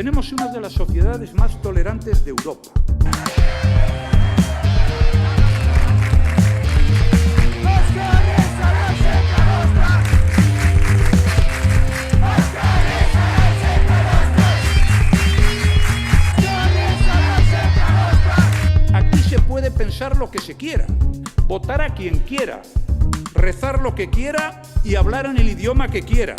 Tenemos una de las sociedades más tolerantes de Europa. Aquí se puede pensar lo que se quiera, votar a quien quiera, rezar lo que quiera y hablar en el idioma que quiera.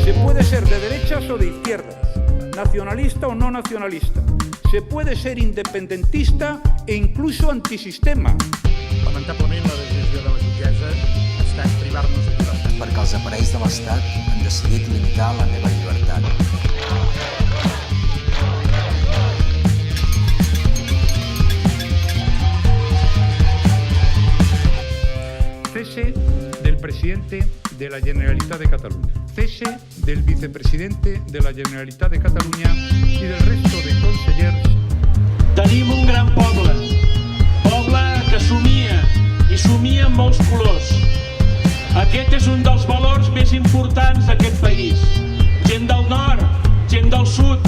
Se puede ser de derechas o de izquierdas, nacionalista o no nacionalista. Se puede ser independentista e incluso antisistema. Lamentablement, la decisió de la jutgessa ha estat privar-nos de llibertat. Perquè els aparells de l'Estat han decidit limitar la meva llibertat. Cese del presidente de la Generalitat de Catalunya. Cese del vicepresidente de la Generalitat de Catalunya i del resto de consellers. Tenim un gran poble, poble que somia, i somia amb molts colors. Aquest és un dels valors més importants d'aquest país. Gent del nord, gent del sud,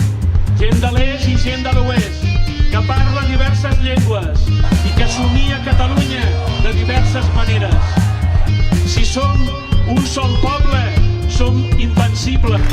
gent de l'est i gent de l'oest, que parla diverses llengües i que somia Catalunya de diverses maneres. Si som un sol poble, som invencibles.